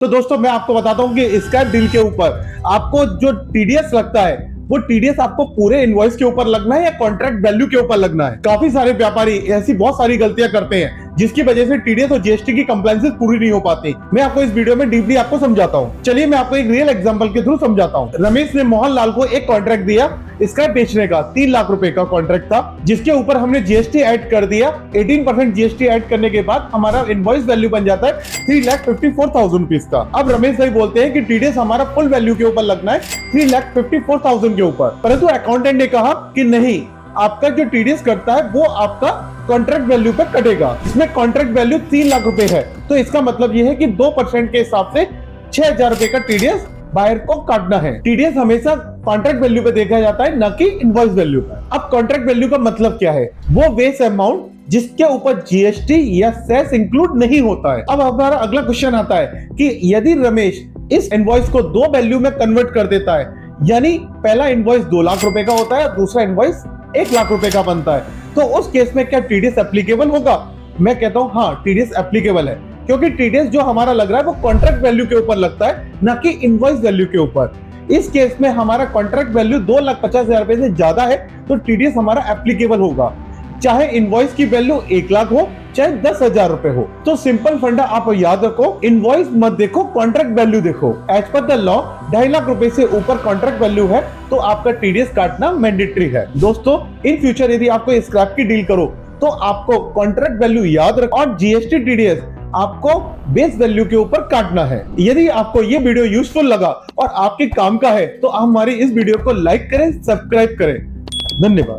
तो दोस्तों मैं आपको बताता हूं कि स्क्रैप डील के ऊपर आपको जो टीडीएस लगता है वो टीडीएस आपको पूरे इनवॉइस के ऊपर लगना है या कॉन्ट्रैक्ट वैल्यू के ऊपर लगना है। काफी सारे व्यापारी ऐसी बहुत सारी गलतियां करते हैं जिसकी वजह से टीडीएस और जीएसटी की कंप्लायंसेस पूरी नहीं हो पाती। मैं आपको इस वीडियो में डीपली आपको समझाता हूं। चलिए मैं आपको एक रियल एग्जांपल के थ्रू समझाता हूं। रमेश ने मोहनलाल को एक कॉन्ट्रैक्ट दिया स्क्रैप बेचने का, 3 लाख रुपए का कॉन्ट्रैक्ट था, जिसके ऊपर हमने जीएसटी ऐड कर दिया। 18% जीएसटी ऐड करने के बाद हमारा इनवॉइस वैल्यू बन जाता है 3,54,000 रुपीज का। अब रमेश भाई बोलते हैं कि टीडीएस हमारा फुल वैल्यू के ऊपर लगना है 3,54,000 के ऊपर, परंतु अकाउंटेंट ने कहा कि नहीं, आपका जो टीडीएस करता है वो आपका कॉन्ट्रैक्ट वैल्यू पर कटेगा। इसमें कॉन्ट्रैक्ट वैल्यू 3 लाख रुपए है, तो इसका मतलब यह है कि 2% के हिसाब से 6,000 रुपए का टीडीएस बायर को काटना है। टीडीएस हमेशा कॉन्ट्रैक्ट वैल्यू पे देखा जाता है, न कि इनवॉइस वैल्यू पे। अब कॉन्ट्रैक्ट वैल्यू का मतलब क्या है? वो बेस अमाउंट जिसके ऊपर जीएसटी या सेस इंक्लूड नहीं होता है। अब हमारा अगला क्वेश्चन आता है कि यदि रमेश इस इनवॉइस को 2 वैल्यू में कन्वर्ट कर देता है, यानी पहला इनवॉइस 2 लाख रुपए का होता है, दूसरा इनवॉइस 1 लाख रुपए का बनता है, तो उस केस में क्या टीडीएस एप्लीकेबल होगा? मैं कहता हूं हाँ, टीडीएस एप्लीकेबल है, क्योंकि टीडीएस जो हमारा लग रहा है वो कॉन्ट्रैक्ट वैल्यू के ऊपर लगता है, न कि इनवॉइस वैल्यू के ऊपर। इस केस में हमारा कॉन्ट्रैक्ट वैल्यू 2,50,000 रुपए से ज्यादा है, तो टीडीएस हमारा एप्लीकेबल होगा, चाहे इनवॉइस की वैल्यू 1 लाख हो चाहे 10,000 रुपए हो। तो सिंपल फंडा आप याद रखो, इनवॉइस मत देखो, कॉन्ट्रैक्ट वैल्यू देखो। As per the law 2.5 lakh रुपए से ऊपर कॉन्ट्रैक्ट वैल्यू है तो आपका टीडीएस काटना मैंडेटरी है। दोस्तों इन फ्यूचर यदि आपको स्क्रैप की डील करो तो आपको कॉन्ट्रैक्ट वैल्यू याद रखो और जीएसटी टीडीएस आपको बेस वैल्यू के ऊपर काटना है। यदि आपको ये वीडियो यूजफुल लगा और आपके काम का है तो हमारी इस वीडियो को लाइक करें, सब्सक्राइब करें। धन्यवाद।